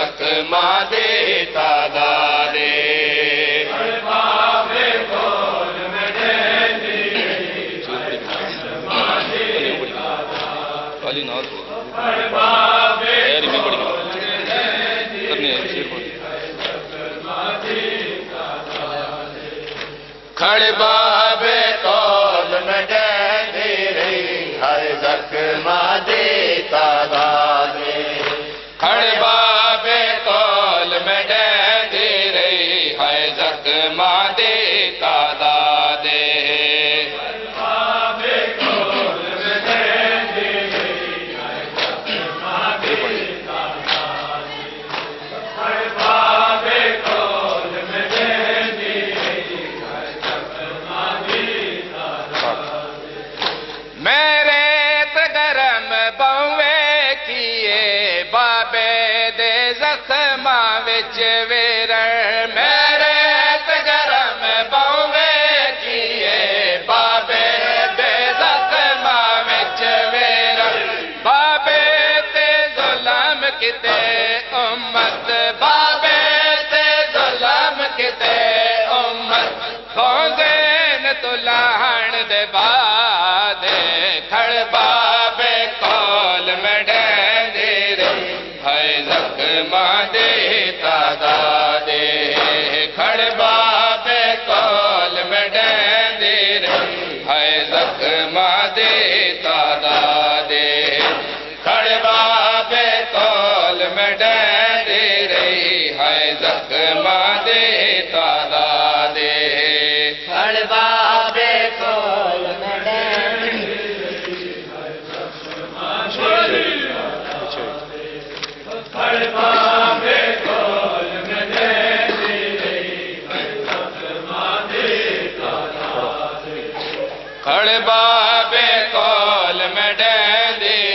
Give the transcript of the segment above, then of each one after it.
زخماں دے تعدادے کھڑ باب کول میں ڈیندی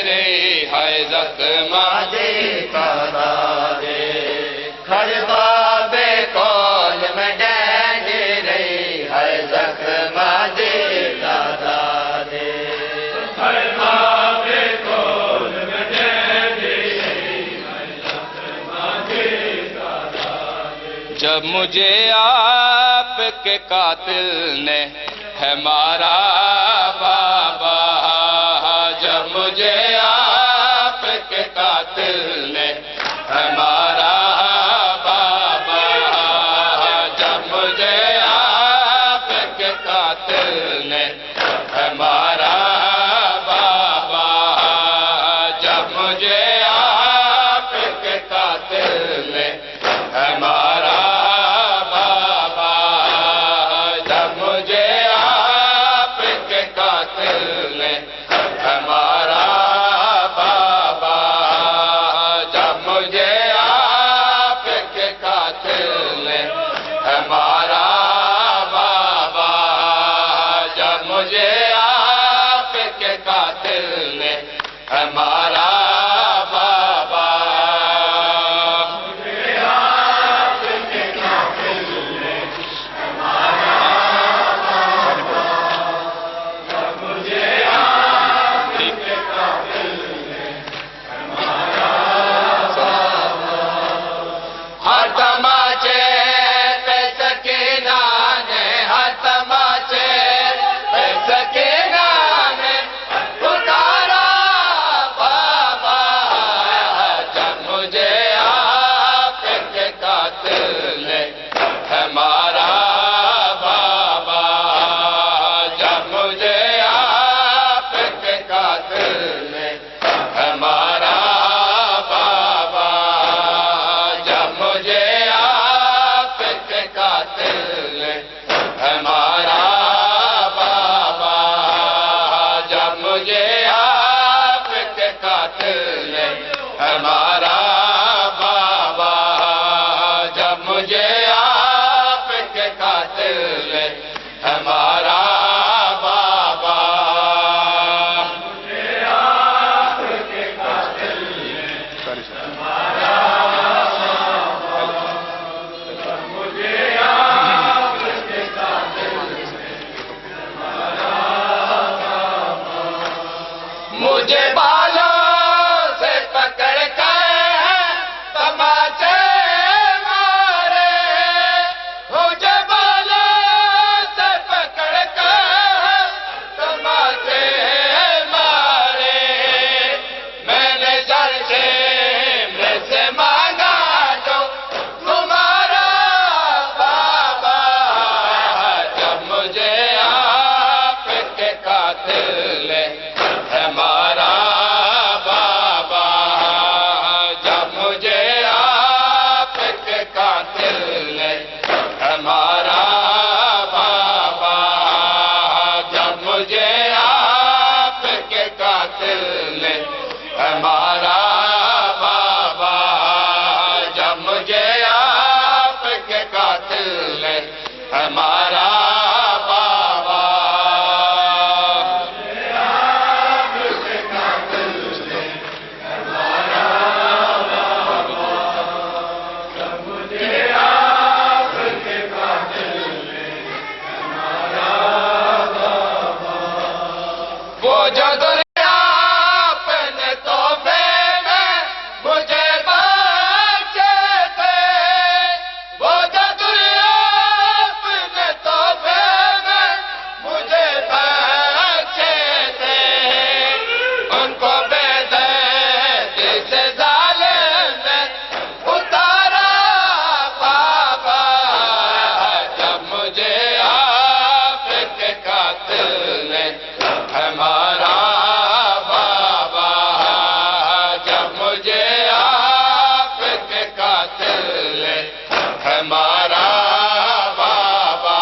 رہی ہر زخماں دے تعدادے کھڑ باب کول میں ڈیندی رہی ہر زخماں دے تعدادے جب مجھے آپ کے قاتل نے ہے مارا بابا جب مجھے آپ کے قاتل نے ہے مارا بابا جب مجھے آپ کے قاتل نے ہے مارا بابا جب مجھے آپ کے قاتل نے ہے مارا سکینہ نے پکارا بابا قاتل نے ہمارا بابا، جب مجھے آپ کے قاتل نے ہمارا بابا، وہ جو دنیا اپنے تحفے میں مجھے بخشے تھے، وہ جو دنیا اپنے تحفے میں مجھے بخشے تھے، ان کو بے دردی سے ظالم نے اتارا بابا، جب مجھے آپ کے قاتل نے ہمارا بابا، جب مجھے آپ کے قاتل نے ہمارا بابا،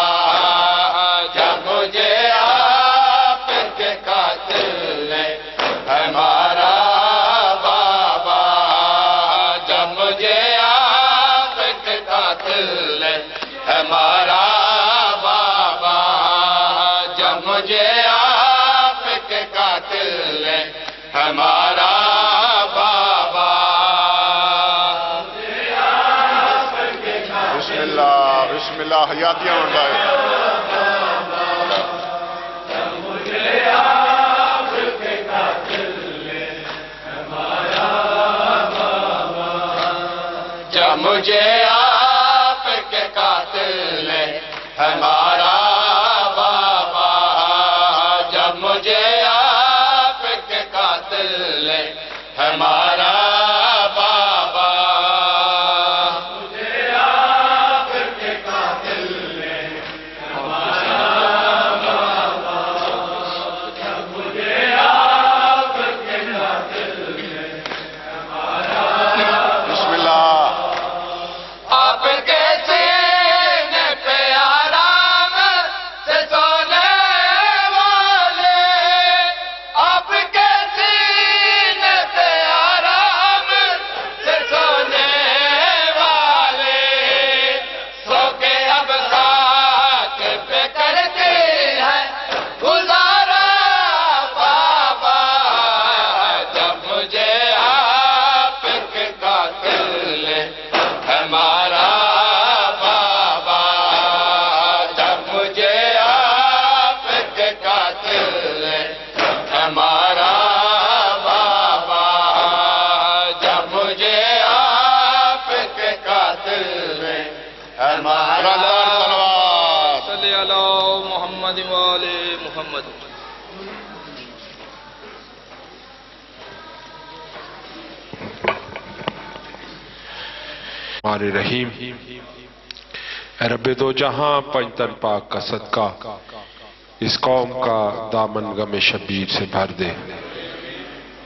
جب مجھے آپ کے قاتل نے ہمارا بابا، جب مجھے آپ کے قاتل نے ہمارا بابا، جب مجھے آپ کے قاتل نے ہمارا بابا، بسم اللہ حیاتیاں منڈائے جب مجھے آپ کے قاتل نے ہمارا بابا، جب مجھے آپ کے قاتل نے ہمارا بابا، بسم اللہ آپ کے سینے پہ آرام سے سونے والے، آپ کے سینے پہ آرام سے سونے والے، سو کے اب خاک پہ کرتے ہیں گزارا بابا، جب مجھے آپ کے قاتل نے ہمارا بابا، جب مجھے آپ کے قاتل نے ہمارا بابا، جب مجھے آپ کے قاتل نے ہمارا صلوات صلی علی محمد وآل محمد۔ ہمارے رحیم، اے رب دو جہاں پنجتن پاک کا صدقہ اس قوم کا دامن غم شبیر سے بھر دے،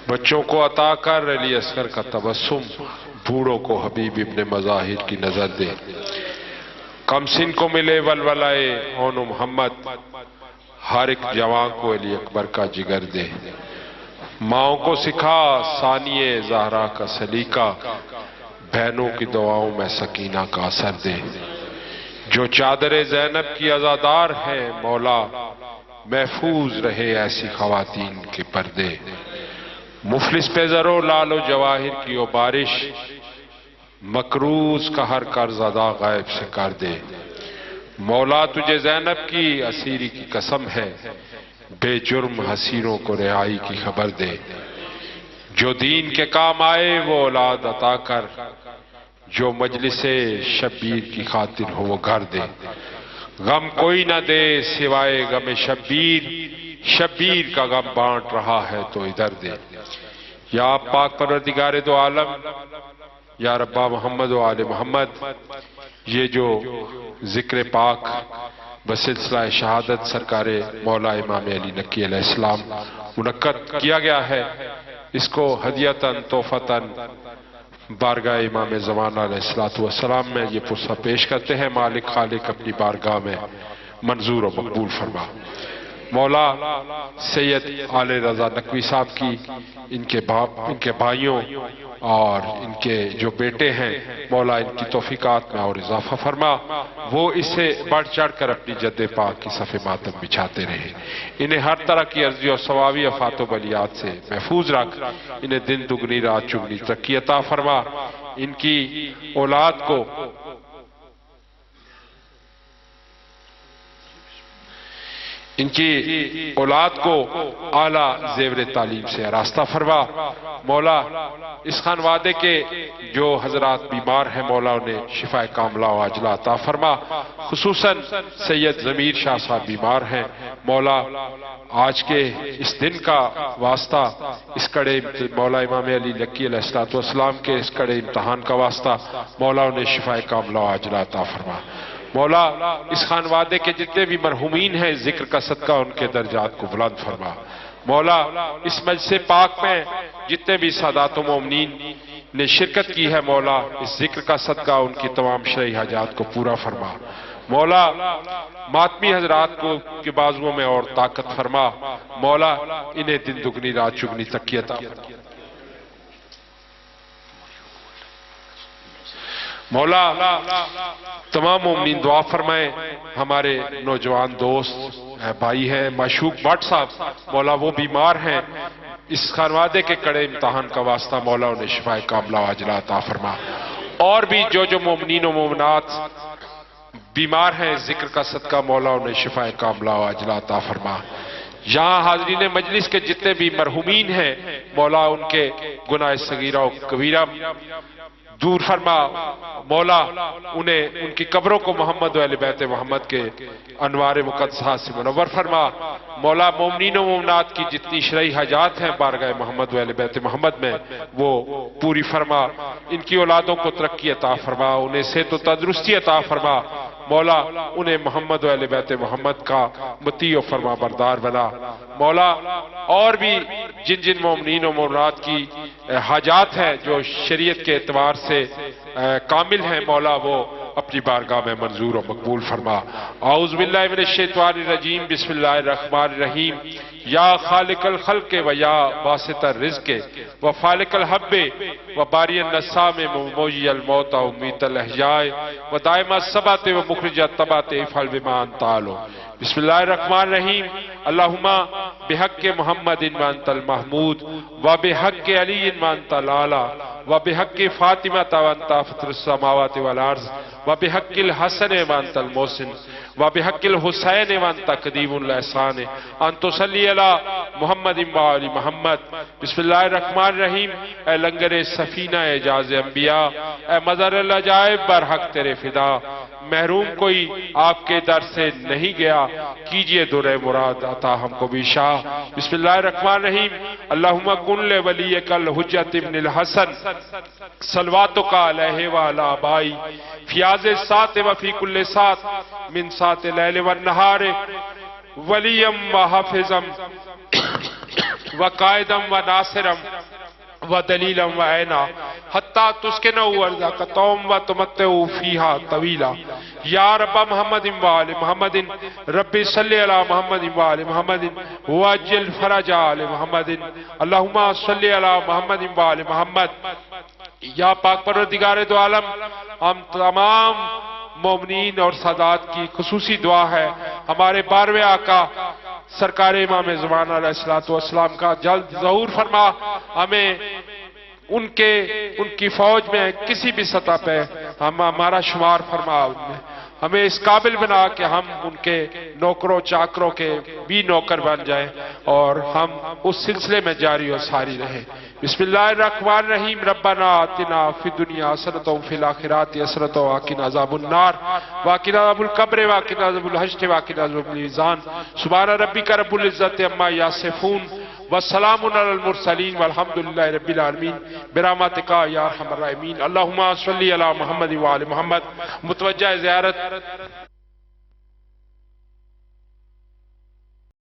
بچوں کو عطا کر علی اصغر کا تبسم، بوڑھوں کو حبیب ابن مظاہر کی نظر دے، کم سن کو ملے ولولائے اون محمد، ہر ایک جوان کو علی اکبر کا جگر دے، ماؤں کو سکھا ثانیہ زہرا کا سلیقہ، بہنوں کی دعاؤں میں سکینہ کا اثر دے، جو چادر زینب کی عزادار ہیں مولا، محفوظ رہے ایسی خواتین کے پردے، مفلس پہ زر و لال و جواہر کی وہ بارش، مقروض کا ہر قرض ادا غائب سے کر دے، مولا تجھے زینب کی اسیری کی قسم ہے، بے جرم حسیروں کو رہائی کی خبر دے، جو دین کے کام آئے وہ اولاد عطا کر، جو مجلس شبیر کی خاطر ہو وہ گھر دے، غم کوئی نہ دے سوائے غم شبیر، شبیر کا غم بانٹ رہا ہے تو ادھر دے، یا پاک پروردگار دو عالم، یا ربا محمد و آل محمد، یہ جو ذکر پاک بسلسلہ شہادت سرکار مولا امام علی نقی علیہ السلام منعقد کیا گیا ہے، اس کو ہدیتاً تحفتاً بارگاہ امام زمانہ علیہ السلام میں یہ پرسہ پیش کرتے ہیں، مالک خالق اپنی بارگاہ میں منظور و مقبول فرما۔ مولا سید آل رضا نقوی صاحب کی، ان کے باپ، ان کے بھائیوں اور ان کے جو بیٹے ہیں، مولا ان کی توفیقات میں اور اضافہ فرما، وہ اس سے بڑھ چڑھ کر اپنی جد پاک کی صف ماتم بچھاتے رہے، انہیں ہر طرح کی عرضی اور ثوابی آفات و بلیات سے محفوظ رکھ، انہیں دن دگنی رات چگنی ترقی عطا فرما، ان کی اولاد کو اعلیٰ زیور تعلیم سے آراستہ فرما، مولا اس خانوادے کے جو حضرات بیمار ہیں، مولا انہیں شفا کاملہ و عاجلہ عطا فرما، خصوصاً سید ضمیر شاہ صاحب بیمار ہیں، مولا آج کے اس دن کا واسطہ، اس کڑے مولا امام علی لکی علیہ السلام کے اس کڑے امتحان کا واسطہ، مولا انہیں شفا کاملہ و عاجلہ عطا فرما، مولا اس خانوادے کے جتنے بھی مرحومین ہیں، ذکر کا صدقہ ان کے درجات کو بلند فرما، مولا اس مجلس پاک میں جتنے بھی سادات و مومنین نے شرکت کی ہے، مولا اس ذکر کا صدقہ ان کی تمام شرعی حاجات کو پورا فرما، مولا ماتمی حضرات کو کے بازوؤں میں اور طاقت فرما، مولا انہیں دن دگنی رات چگنی ترقی عطا فرما، مولا تمام مومنین دعا فرمائیں، ہمارے نوجوان دوست بھائی ہیں معشوق بٹ صاحب، مولا وہ بیمار ہیں، اس خانوادے کے کڑے امتحان کا واسطہ، مولا انہیں شفا کاملہ و عاجلہ عطا فرما، اور بھی جو مومنین و مومنات بیمار ہیں، ذکر کا صدقہ، مولا انہیں شفا کاملہ و عاجلہ عطا فرما، یہاں حاضرین مجلس کے جتنے بھی مرحومین ہیں، مولا ان کے گناہ صغیرہ و کبیرہ دور فرما، مولا انہیں ان کی قبروں کو محمد و اہل بیت محمد کے انوار مقدسات سے منور فرما، مولا مومنین و مومنات کی جتنی شرعی حاجات ہیں بارگاہ محمد و اہل بیت محمد میں وہ پوری فرما، ان کی اولادوں کو ترقی عطا فرما، انہیں صحت و تندرستی عطا فرما، مولا انہیں محمد و اہل بیت محمد کا مطیع و فرما بردار بنا، مولا اور بھی جن مومنین و مومنات کی حاجات ہیں جو شریعت کے اعتبار سے کامل ہیں، مولا وہ اپنی بارگاہ میں منظور و مقبول فرما، اعوذ باللہ من الشیطان الرجیم، بسم اللہ الرحمن الرحیم، یا خالق الخلق و یا باسط الرزق و فالق الحب و باری النسام موجی الموت و امیت الاحیاء و دائم الثبات و مخرج الطبات افعل بما انت اہل، بسم اللہ الرحمن الرحیم، اللہم بحق محمد وانت المحمود و بحق علی وانت الاعلی و بحق فاطمہ وانت فطر السماوات والارض و بحق الحسن وانت المحسن و بحق الحسین وانت قدیم الاحسان ان تصلی علی محمد و علی محمد، بسم اللہ الرحمن الرحیم، اے لنگر سفینہ اعجاز انبیاء، اے مظہر العجائب برحق تیرے فدا، محروم کوئی آپ کے در سے نہیں گیا، کیجئے در مراد عطا ہم کو بھی شاہ، بسم اللہ الرحمن الرحیم، اللہم کن لولیک الحجت ابن الحسن صلواتک علیہ وعلی آبائی فی هذه الساعة وفی کل ساعة من ساعة اللیل والنہار ولیم وحافظم وقائدم وناصرم ودلیلم وعینا حتی تسکنوا ارضک توم وتمتعوا فیہا طویلا، یا رب محمد وآل محمد رب صلی علی محمد وآل محمد واجل فرج آل محمد، اللہم صلی علی محمد وآل محمد، یا پاک پروردگار دو عالم، ہم تمام مومنین اور سادات کی خصوصی دعا ہے، ہمارے 12ویں آقا سرکار امام زمان علیہ السلام کا جلد ظہور فرما، ہمیں ان کی فوج میں کسی بھی سطح پہ ہمارا شمار فرما، ہمیں اس قابل بنا کہ ہم ان کے نوکروں چاکروں کے بھی نوکر بن جائیں اور ہم اس سلسلے میں جاری و ساری رہیں، بسم اللہ الرحمن الرحیم، ربنا آتنا فی الدنیا حسنۃ وفی الآخرۃ حسنۃ وقنا عذاب النار وقنا عذاب القبر وقنا عذاب الحشر وقنا عذاب المیزان، سبحان ربک رب العزۃ عما یصفون والسلام علی المرسلین والحمد للہ رب العالمین برحمتک یا ارحم الراحمین، اللہم صلی علی محمد وآل محمد، متوجہ زیارت